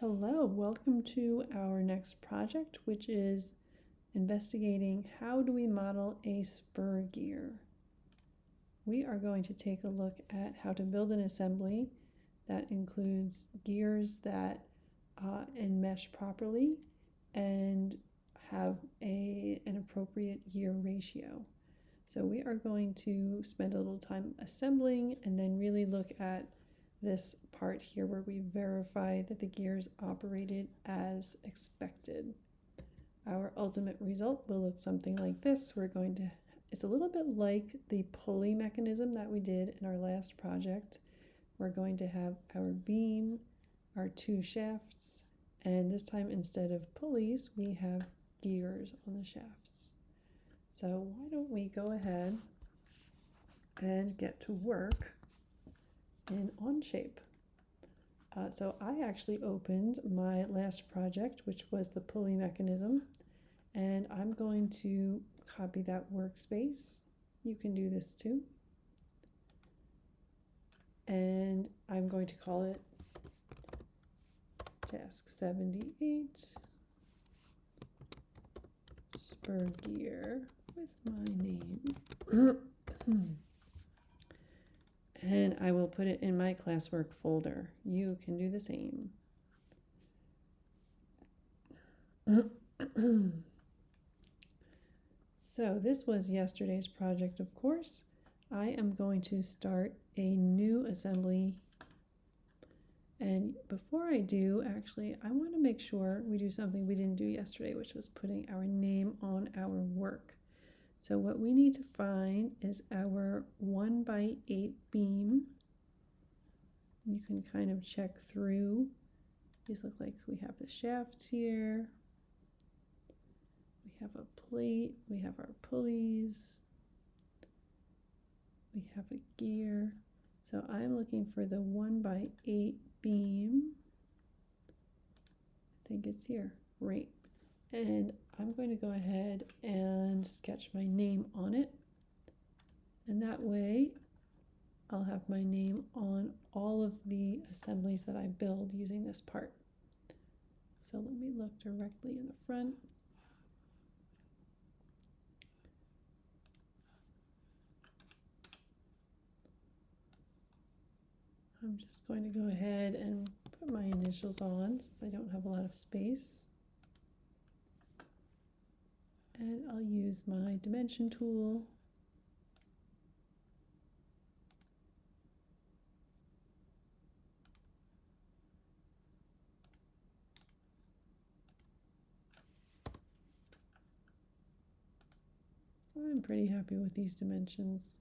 Hello, welcome to our next project, which is investigating how do we model a spur gear. We are going to take a look at how to build an assembly that includes gears that enmesh properly and have an appropriate gear ratio. So we are going to spend a little time assembling and then really look at this part here where we verify that the gears operated as expected. Our ultimate result will look something like this. It's a little bit like the pulley mechanism that we did in our last project. We're going to have our beam, our two shafts, and this time instead of pulleys, we have gears on the shafts. So why don't we go ahead and get to work in Onshape. So I actually opened my last project, which was the pulley mechanism, and I'm going to copy that workspace. You can do this too. And I'm going to call it Task 78, Spur Gear with my name. And I will put it in my classwork folder. You can do the same. So this was yesterday's project, of course. I am going to start a new assembly. And before I do, actually, I want to make sure we do something we didn't do yesterday, which was putting our name on our work. So what we need to find is our 1x8 beam. You can kind of check through. These look like we have the shafts here. We have a plate, we have our pulleys. We have a gear. So I'm looking for the 1x8 beam. I think it's here, right. And I'm going to go ahead and sketch my name on it. And that way I'll have my name on all of the assemblies that I build using this part. So let me look directly in the front. I'm just going to go ahead and put my initials on since I don't have a lot of space. And I'll use my dimension tool. I'm pretty happy with these dimensions.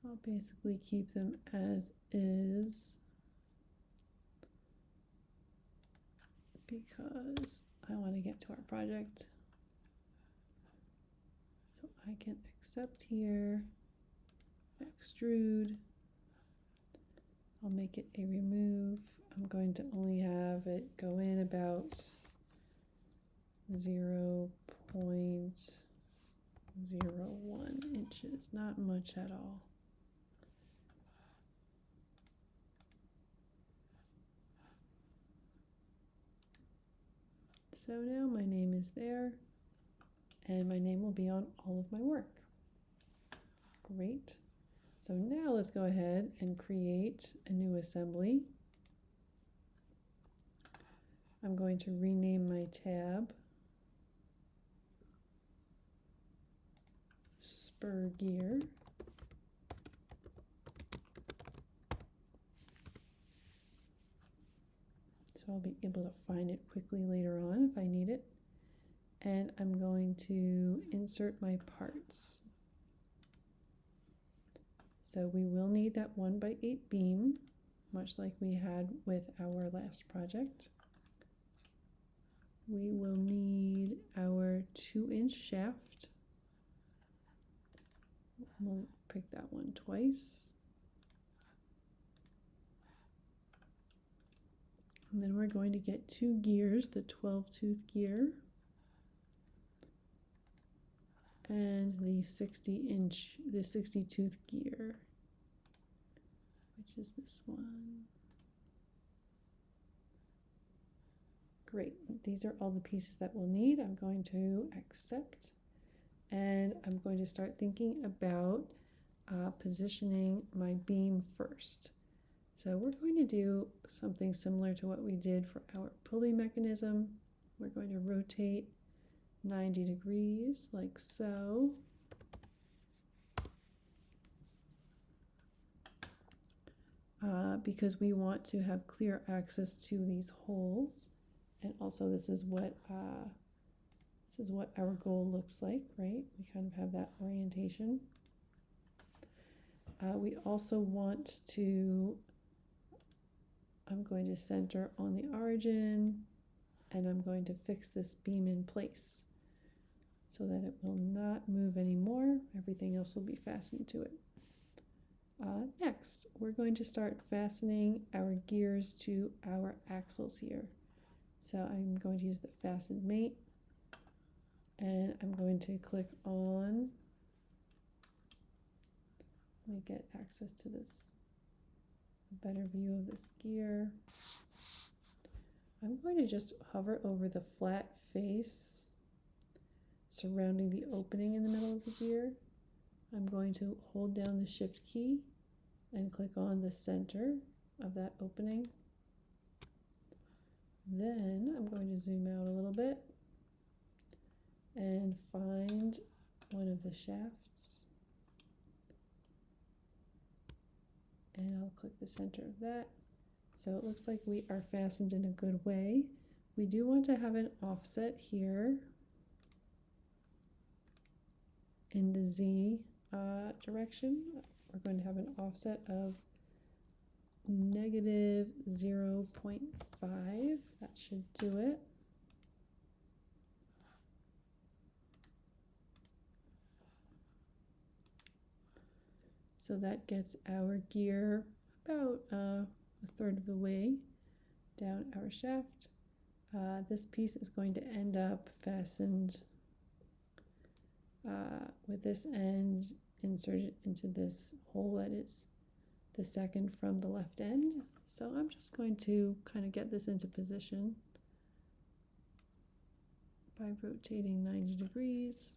I'll basically keep them as is because I want to get to our project. So I can accept here, extrude. I'll make it a remove. I'm going to only have it go in about 0.01 inches, not much at all. So now my name is there, and my name will be on all of my work. Great. So now let's go ahead and create a new assembly. I'm going to rename my tab Spur Gear. So I'll be able to find it quickly later on if I need it. And I'm going to insert my parts. So we will need that 1x8 beam, much like we had with our last project. We will need our 2-inch shaft. We'll pick that one twice. And then we're going to get 2 gears, the 12-tooth gear and the 60-tooth gear, which is this one. Great, these are all the pieces that we'll need. I'm going to accept, and I'm going to start thinking about positioning my beam first. So we're going to do something similar to what we did for our pulley mechanism. We're going to rotate 90 degrees like so. Because we want to have clear access to these holes, and also this is what our goal looks like, right? We kind of have that orientation. We also want to, I'm going to center on the origin, and I'm going to fix this beam in place so that it will not move anymore. Everything else will be fastened to it. Next, we're going to start fastening our gears to our axles here. So I'm going to use the fastened mate, and I'm going to click on, let me get access to this, a better view of this gear. I'm going to just hover over the flat face surrounding the opening in the middle of the gear. I'm going to hold down the shift key and click on the center of that opening. Then I'm going to zoom out a little bit and find one of the shafts. And I'll click the center of that. So it looks like we are fastened in a good way. We do want to have an offset here in the Z direction. We're going to have an offset of negative 0.5. That should do it. So that gets our gear about a third of the way down our shaft. This piece is going to end up fastened with this end inserted into this hole that is the second from the left end. So I'm just going to kind of get this into position by rotating 90 degrees.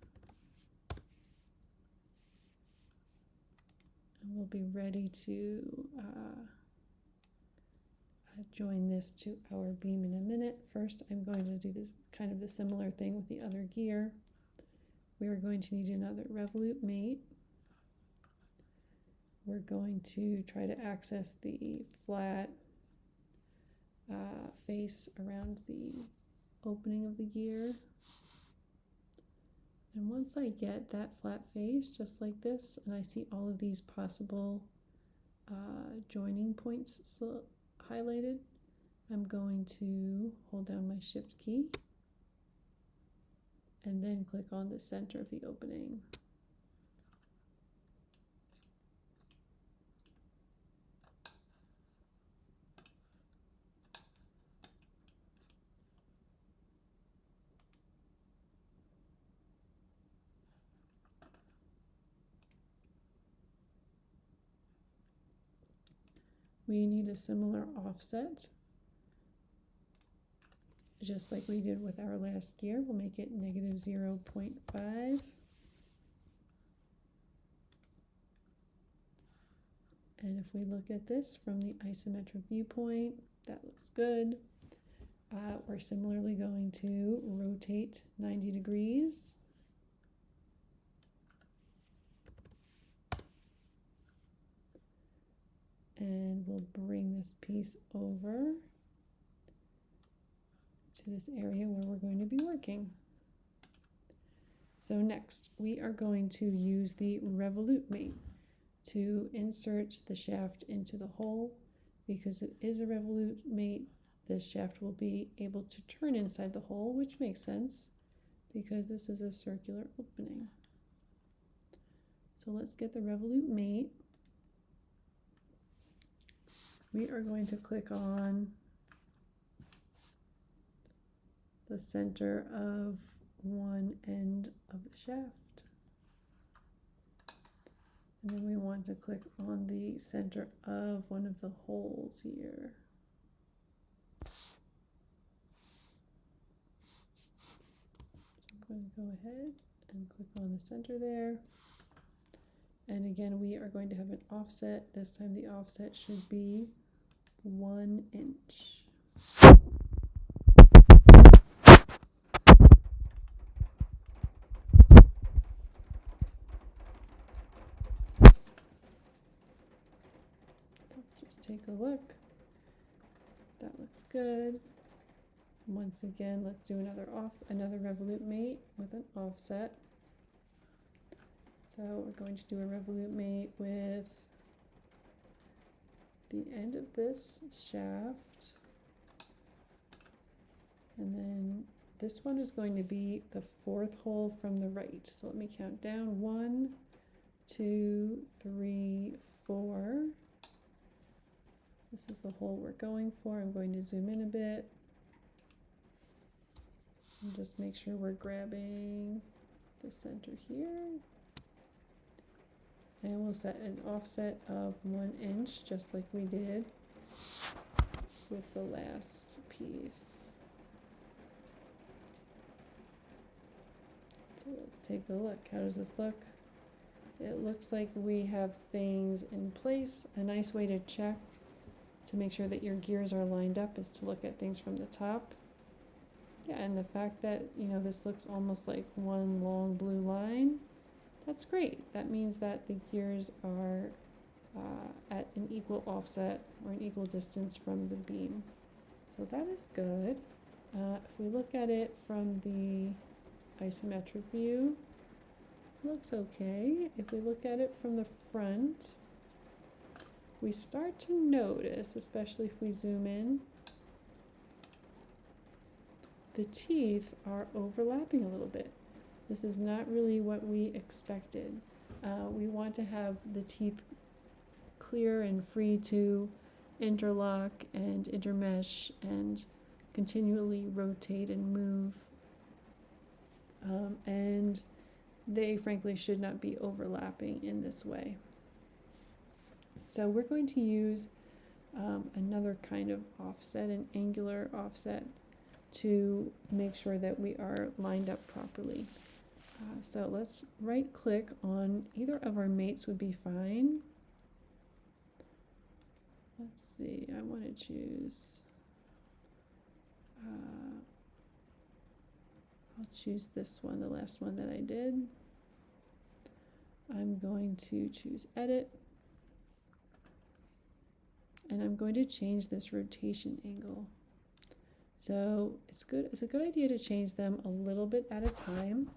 And we'll be ready to join this to our beam in a minute. First, I'm going to do this kind of the similar thing with the other gear. We are going to need another revolute mate. We're going to try to access the flat face around the opening of the gear. And once I get that flat face, just like this, and I see all of these possible joining points highlighted, I'm going to hold down my shift key and then click on the center of the opening. We need a similar offset, just like we did with our last gear. We'll make it negative 0.5. And if we look at this from the isometric viewpoint, that looks good. We're similarly going to rotate 90 degrees. And we'll bring this piece over to this area where we're going to be working. So next, we are going to use the revolute mate to insert the shaft into the hole. Because it is a revolute mate, this shaft will be able to turn inside the hole, which makes sense because this is a circular opening. So let's get the revolute mate. We are going to click on the center of one end of the shaft. And then we want to click on the center of one of the holes here. going to go ahead and click on the center there. And again, we are going to have an offset. This time the offset should be 1 inch. Let's just take a look. That looks good. Once again, let's do another revolute mate with an offset. So we're going to do a revolute mate with the end of this shaft. And then this one is going to be the 4th hole from the right. So let me count down. 1, 2, 3, 4. This is the hole we're going for. I'm going to zoom in a bit. And just make sure we're grabbing the center here. And we'll set an offset of 1 inch, just like we did with the last piece. So let's take a look. How does this look? It looks like we have things in place. A nice way to check to make sure that your gears are lined up is to look at things from the top. Yeah, and the fact that, you know, this looks almost like one long blue line, that's great. That means that the gears are at an equal offset or an equal distance from the beam. So that is good. If we look at it from the isometric view, it looks okay. If we look at it from the front, we start to notice, especially if we zoom in, the teeth are overlapping a little bit. This is not really what we expected. We want to have the teeth clear and free to interlock and intermesh and continually rotate and move. And they frankly should not be overlapping in this way. So we're going to use another kind of offset, an angular offset, to make sure that we are lined up properly. So let's right click on either of our mates would be fine. Let's see, I want to choose, I'll choose this one, the last one that I did. I'm going to choose edit. And I'm going to change this rotation angle. So it's a good idea to change them a little bit at a time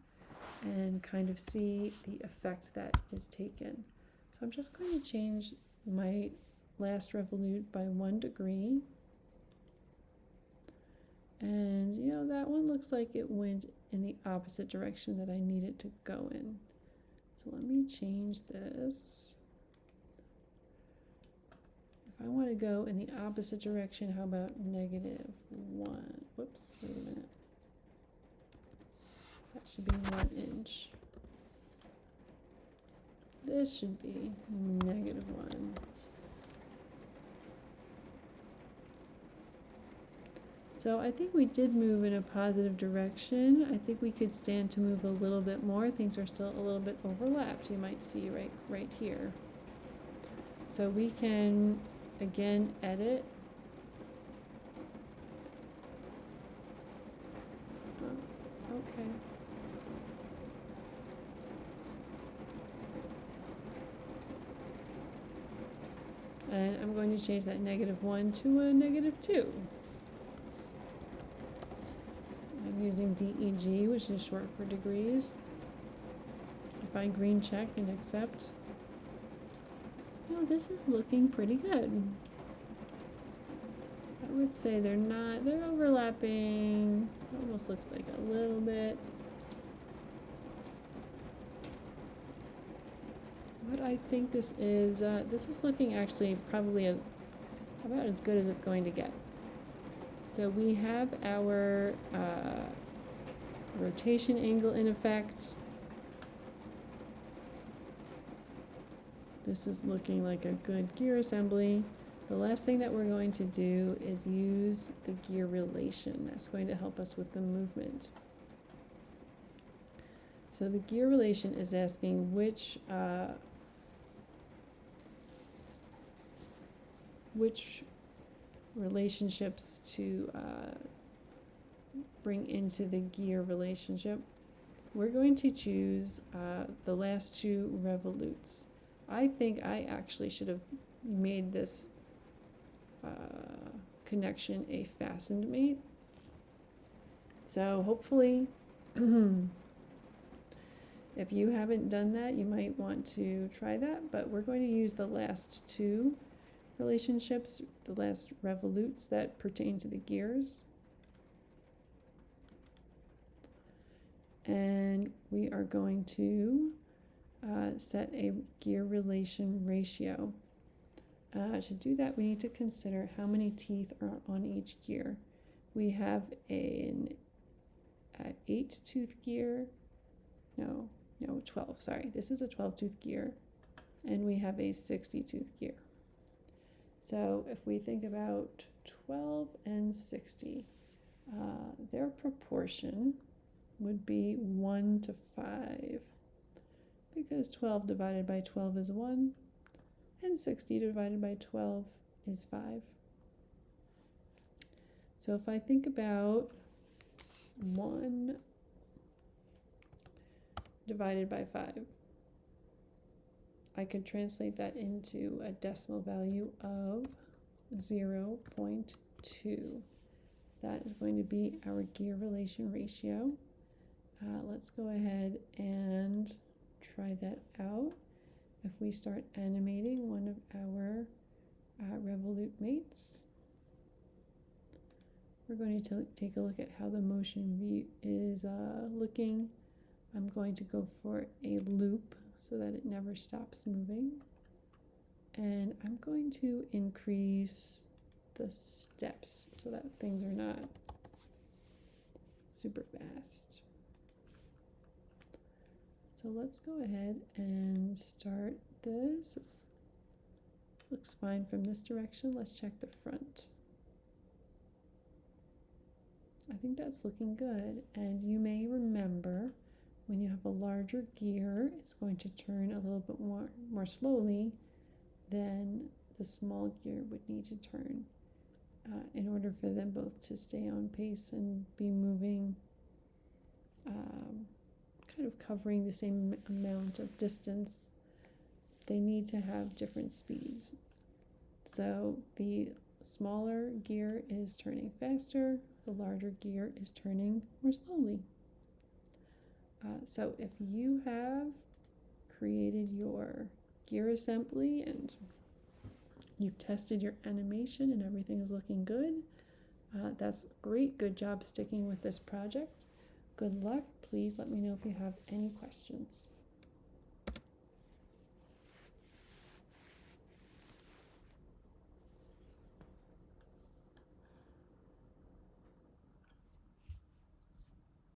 and kind of see the effect that is taken. So I'm just going to change my last revolute by 1 degree. And you know, that one looks like it went in the opposite direction that I need it to go in. So let me change this. If I want to go in the opposite direction, how about -1? Whoops, wait a minute. That should be 1 inch. This should be -1. So I think we did move in a positive direction. I think we could stand to move a little bit more. Things are still a little bit overlapped. You might see right here. So we can again edit. Okay. And I'm going to change that -1 to a -2. I'm using DEG, which is short for degrees. If I green check and accept, well, this is looking pretty good. I would say they're overlapping. Almost looks like a little bit. What I think this is looking actually probably about as good as it's going to get. So we have our rotation angle in effect. This is looking like a good gear assembly. The last thing that we're going to do is use the gear relation. That's going to help us with the movement. So the gear relation is asking which relationships to bring into the gear relationship. We're going to choose the last two revolutes. I think I actually should have made this connection a fastened mate. So hopefully, if you haven't done that, you might want to try that, but we're going to use the last two relationships, the last revolutes that pertain to the gears. And we are going to set a gear relation ratio. To do that, we need to consider how many teeth are on each gear. We have an 8-tooth gear, 12, sorry. This is a 12-tooth gear, and we have a 60-tooth gear. So if we think about 12 and 60, their proportion would be 1 to 5, because 12 divided by 12 is 1, and 60 divided by 12 is 5. So if I think about 1 divided by 5, I could translate that into a decimal value of 0.2. That is going to be our gear relation ratio. Let's go ahead and try that out. If we start animating one of our revolute mates, we're going to take a look at how the motion view is looking. I'm going to go for a loop so that it never stops moving. And I'm going to increase the steps so that things are not super fast. So let's go ahead and start this. It looks fine from this direction. Let's check the front. I think that's looking good. And you may remember when you have a larger gear, it's going to turn a little bit more slowly than the small gear would need to turn in order for them both to stay on pace and be moving, kind of covering the same amount of distance. They need to have different speeds. So the smaller gear is turning faster, the larger gear is turning more slowly. So if you have created your gear assembly and you've tested your animation and everything is looking good, that's great. Good job sticking with this project. Good luck. Please let me know if you have any questions.